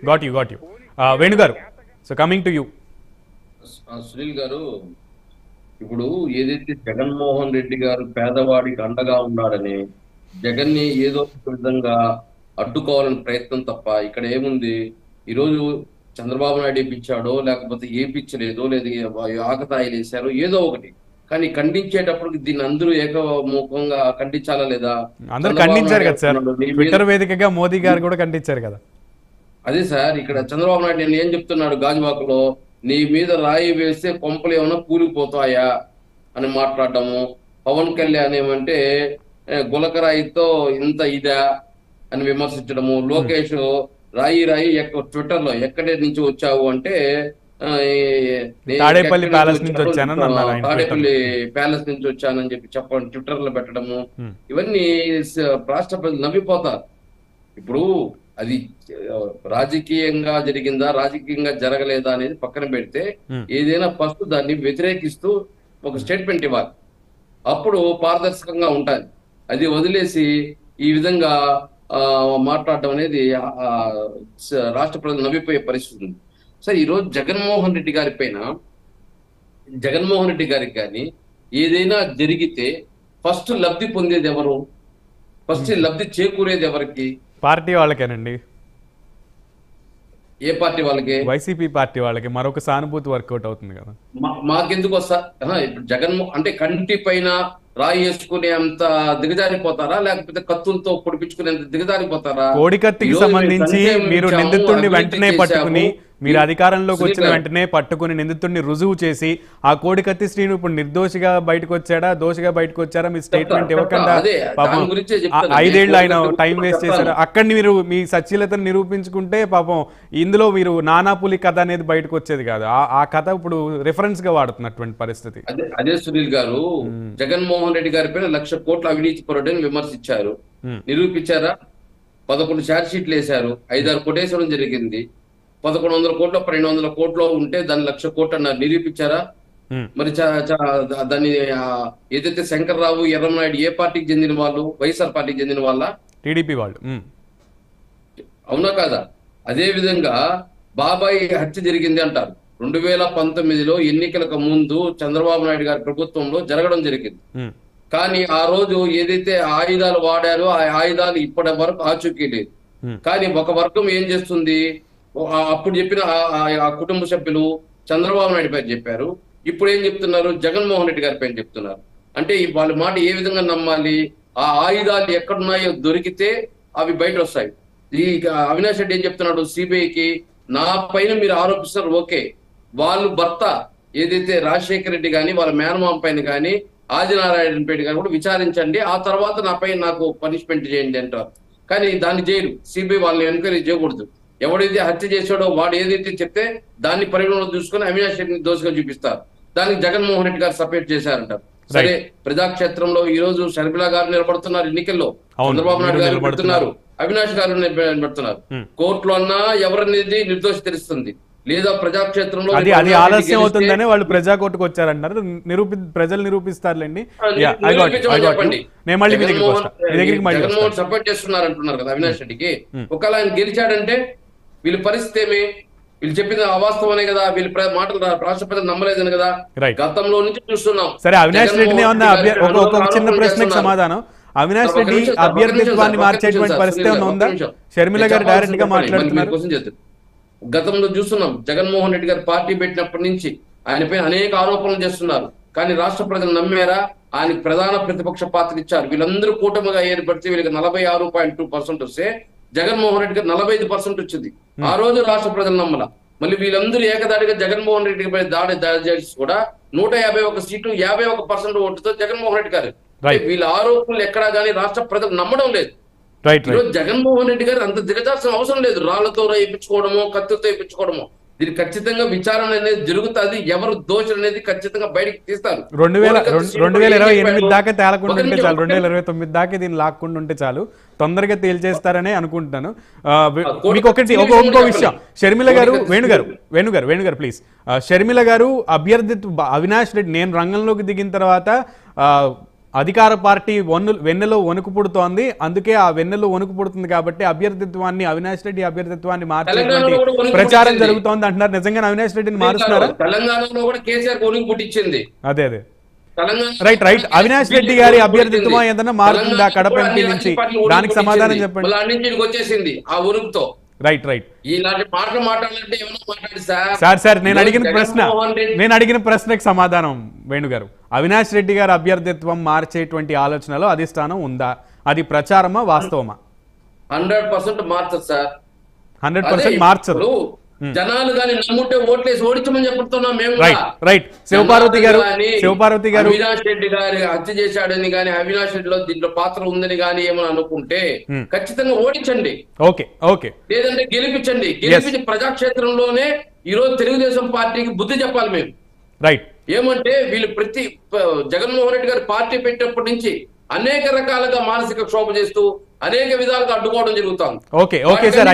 Got you Venu గారు, so coming to you. Sunil గారు, ఇప్పుడు ఏదైతే జగన్మోహన్ రెడ్డి గారు పేదవాడికి అండగా ఉన్నాడని జగన్ ని ఏదో ఒక విధంగా అడ్డుకోవాలని ప్రయత్నం తప్ప ఇక్కడ ఏముంది? ఈరోజు చంద్రబాబు నాయుడు ఏపించాడో లేకపోతే ఏపించలేదో లేదా ఆకతాయిలు వేశారో ఏదో ఒకటి, కానీ ఖండించేటప్పుడు దీన్ని అందరూ ఏకముఖంగా ఖండించాలా లేదా? అందరూ ఖండించారు కదా సార్, ట్విట్టర్ వేదికగా మోదీ గారు కూడా ఖండించారు కదా. అదే సార్, ఇక్కడ చంద్రబాబు నాయుడు నేను ఏం చెప్తున్నాడు గాజువాకలో, నీ మీద రాయి వేస్తే కొంపలు ఏమైనా కూలిపోతాయా అని మాట్లాడటము. పవన్ కళ్యాణ్ ఏమంటే గులకరాయితో ఇంత ఇదా అని విమర్శించడము. లోకేష్ రాయి ట్విట్టర్ లో ఎక్కడి నుంచి వచ్చావు అంటే తాడేపల్లి ప్యాలెస్ నుంచి వచ్చానని అన్నారు. తాడేపల్లి ప్యాలెస్ నుంచి వచ్చానని చెప్పి చెప్పండి ట్విట్టర్ లో పెట్టడము. ఇవన్నీ రాష్ట్ర ప్రజలు నవ్విపోతారు. ఇప్పుడు అది రాజకీయంగా జరిగిందా రాజకీయంగా జరగలేదా అనేది పక్కన పెడితే ఏదైనా ఫస్ట్ దాన్ని వ్యతిరేకిస్తూ ఒక స్టేట్మెంట్ ఇవ్వాలి, అప్పుడు పారదర్శకంగా ఉంటుంది. అది వదిలేసి ఈ విధంగా మాట్లాడడం అనేది రాష్ట్ర ప్రజలు నవ్విపోయే పరిస్థితి ఉంది. సరే, ఈరోజు జగన్మోహన్ రెడ్డి గారికి కానీ ఏదైనా జరిగితే ఫస్ట్ లబ్ధి పొందేది ఎవరు? ఫస్ట్ లబ్ధి చేకూరేది ఎవరికి? పార్టీ వాళ్ళకేనండి. ఏ పార్టీ వాళ్ళకి? వైసీపీ పార్టీ వాళ్ళకి. మరొక సానుభూతి వర్కౌట్ అవుతుంది కదా. మాకెందుకు వస్తా? ఇప్పుడు జగన్మోహన్ అంటే కంటి పైన రాయి వేసుకునే అంత దిగజారిపోతారా, లేకపోతే కత్తులతో పొడిపించుకునేంత దిగజారిపోతారా? కోడికత్తికి సంబంధించి మీరు నిందితుడిని వెంటనే పట్టుకుని, మీరు అధికారంలోకి వచ్చిన వెంటనే పట్టుకుని నిందితుడిని రుజువు చేసి ఆ కోడికత్తి శ్రీను ఇప్పుడు నిర్దోషిగా బయటకు వచ్చాడా దోషిగా బయటకు వచ్చారా మీ స్టేట్మెంట్ ఇవ్వకుండా పాపం 5 ఏళ్ళు ఆయన టైం వేస్ట్ చేశారు. అక్కడిని మీరు మీ సచ్ఛీలతను నిరూపించుకుంటే పాపం ఇందులో మీరు నానాపులి కథ అనేది బయటకు వచ్చేది కాదు. ఆ కథ ఇప్పుడు రిఫరెన్స్ గా వాడుతున్నటువంటి పరిస్థితి. అదే సునీల్ గారు, జగన్మోహన్ రెడ్డి గారి పైన 1,00,000 కోట్ల అవినీతి పరుడని విమర్శించారు, నిరూపించారా? 11 ఛార్జ్ షీట్లు వేశారు, 5-6 కొటేషన్ జరిగింది. 1,100 కోట్లు 200 కోట్లు ఉంటే దాన్ని 1,00,000 కోట్లు అన్నారు, నిరూపించారా? మరి దాన్ని ఏదైతే శంకర్రావు ఎర్రమనాయుడు ఏ పార్టీకి చెందిన వాళ్ళు? వైఎస్ఆర్ పార్టీకి చెందిన వాళ్ళ? టీడీపీ వాళ్ళు. అవునా కాదా? అదే విధంగా బాబాయ్ హత్య జరిగింది అంటారు. 2019లో ఎన్నికలకు ముందు చంద్రబాబు నాయుడు గారి ప్రభుత్వంలో జరగడం జరిగింది. కానీ ఆ రోజు ఏదైతే ఆయుధాలు వాడారో ఆ ఆయుధాలు ఇప్పటి వరకు ఆచూకీ లేదు. కానీ ఒక వర్గం ఏం చేస్తుంది, అప్పుడు చెప్పిన ఆ కుటుంబ సభ్యులు చంద్రబాబు నాయుడు పైన చెప్పారు, ఇప్పుడు ఏం చెప్తున్నారు? జగన్మోహన్ రెడ్డి గారి పైన చెప్తున్నారు. అంటే వాళ్ళ మాట ఏ విధంగా నమ్మాలి? ఆ ఆయుధాలు ఎక్కడున్నాయో దొరికితే అవి బయట వస్తాయి. ఈ అవినాష్ రెడ్డి ఏం చెప్తున్నాడు సిబిఐకి, నా పైన మీరు ఆరోపిస్తారు, ఓకే, వాళ్ళు భర్త ఏదైతే రాజశేఖర రెడ్డి కానీ వాళ్ళ మేనమామ పైన కానీ ఆదినారాయణ పేట గారు కూడా విచారించండి, ఆ తర్వాత నా పైన నాకు పనిష్మెంట్ చేయండి అంటారు. కానీ దాన్ని చేయరు. సిబిఐ వాళ్ళని ఎంక్వైరీ చేయకూడదు. ఎవడైతే హత్య చేశాడో వాడు ఏదైతే చెప్తే దాన్ని పరిగణలో చూసుకొని అవినాష్ రెడ్డిని దోషిగా చూపిస్తారు. దానికి జగన్మోహన్ రెడ్డి గారు సపోర్ట్ చేశారంటారు. సరే, ప్రజాక్షేత్రంలో ఈ రోజు షర్మిలా గారు నిలబడుతున్నారు ఎన్నికల్లో, చంద్రబాబు నాయుడు గారు నిలబడుతున్నారు, అవినాష్ గారు నిలబడుతున్నారు. కోర్టులో అన్నా ఎవరనేది నిర్దోషి తెలుస్తుంది, లేదా ప్రజాక్షేత్రంలో అది ఆలస్యం అవుతుందనే వాళ్ళు ప్రజా కోర్టుకు వచ్చారంటారు. ప్రజలు నిరూపిస్తారులేండి. జగన్మోహన్ సపోర్ట్ చేస్తున్నారు అంటున్నారు కదా అవినాష్ రెడ్డికి. ఒకవేళ ఆయన గెలిచాడంటే వీళ్ళ పరిస్థితి ఏమి? వీళ్ళు చెప్పింది అవాస్తవనే కదా, వీళ్ళ మాటలు రాష్ట్ర ప్రజలు నమ్మలేదని కదా గతంలో నుంచి చూస్తున్నాం. సరే, అవినాష్ రెడ్డిని ఒక చిన్న ప్రశ్నకు సమాధానం. అవినాష్ రెడ్డి అభ్యర్థిత్వాన్ని మార్చేటువంటి పరిస్థితి ఉందా? షర్మిల గారు డైరెక్ట్ గా మాట్లాడుతున్నారు. గతంలో చూస్తున్నాం, జగన్మోహన్ రెడ్డి గారు పార్టీ పెట్టినప్పటి నుంచి ఆయన పైన అనేక ఆరోపణలు చేస్తున్నారు. కానీ రాష్ట్ర ప్రజలు నమ్మారా? ఆయనకు ప్రధాన ప్రతిపక్ష పాత్ర ఇచ్చారు. వీళ్ళందరూ కూటమిగా ఏర్పడితే వీళ్ళకి 46.2% వస్తే జగన్మోహన్ రెడ్డి గారు 45% వచ్చింది. ఆ రోజు రాష్ట్ర ప్రజలు నమ్మల. మళ్ళీ వీళ్ళందరూ ఏకదాడిగా జగన్మోహన్ రెడ్డి పై దాడి చేసి కూడా 151 సీట్లు 51% ఓటుతో జగన్మోహన్ రెడ్డి గారు. వీళ్ళ ఆరోపణలు ఎక్కడా కానీ రాష్ట్ర ప్రజలు నమ్మడం లేదు. ఈరోజు జగన్మోహన్ రెడ్డి గారు అంత దిగజాల్సిన అవసరం లేదు. రాళ్లతో వేయించుకోవడమో కత్తులతో వేయించుకోవడమో, దీనికి ఖచ్చితంగా విచారణ అనేది జరుగుతుంది. ఎవరు దోషులు అనేది ఖచ్చితంగా బయటకు తీస్తారు. 2028 దాకా తేలకుండా ఉంటే చాలు, 2029 దాకా దీన్ని లాక్కుండా ఉంటే చాలు, తొందరగా తేల్చేస్తారనే అనుకుంటున్నాను. మీకు ఇంకో విషయం, షర్మిల గారు వేణు గారు ప్లీజ్. షర్మిల గారు అభ్యర్థిత్వ అవినాష్ రెడ్డి నేను రంగంలోకి దిగిన తర్వాత అధికార పార్టీ వెన్నెలో వణుకు పుడుతోంది, అందుకే ఆ వెన్నెలో వణుకు పుడుతుంది కాబట్టి అభ్యర్థిత్వాన్ని, అవినాష్ రెడ్డి అభ్యర్థిత్వాన్ని మార్చేటువంటి ప్రచారం జరుగుతోంది అంటున్నారు. నిజంగా అవినాష్ రెడ్డిని మారుస్తున్నారా? తెలంగాణలో కూడా కేసీఆర్ వణుకు పుట్టించింది. అదే రైట్. అవినాష్ రెడ్డి గారి అభ్యర్థిత్వం ఏదైనా మారుతుందా కడప ఎంపీ నుంచి? దానికి సమాధానం చెప్పండి. వచ్చేసింది ఆ ఊరుకుతో. రైట్. ఇలాంటి మాటలు మాట్లాడాలంటే ఏమైనా మాట్లాడి సార్ నేను అడిగిన ప్రశ్నకు సమాధానం వేణు గారు. అవినాష్ రెడ్డి గారి అభ్యర్థిత్వం మార్చేటువంటి ఆలోచనలో అధిష్టానం ఉందా? అది ప్రచారమా వాస్తవమా? 100% మార్చదు సార్. 100% మార్చదు. జనాలు కానీ నమ్ముంటే ఓట్లేసి ఓడించమని చెప్తున్నాం మేము. రైట్. శివపార్వతి గారు అవినాష్ రెడ్డి గారి హత్య చేశాడని కానీ, అవినాష్ రెడ్డిలో దీంట్లో పాత్ర ఉందని కానీ ఏమని అనుకుంటే ఖచ్చితంగా ఓడించండి. ఓకే లేదంటే గెలిపించి ప్రజాక్షేత్రంలోనే ఈ రోజు తెలుగుదేశం పార్టీకి బుద్ధి చెప్పాలి మేము. రైట్. ఏమంటే వీళ్ళు జగన్మోహన్ రెడ్డి గారు పార్టీ పెట్టినప్పటి నుంచి అనేక రకాలుగా మానసిక క్షోభ చేస్తూ అనేక విధాలుగా అడ్డుకోవడం జరుగుతుంది. Okay sir.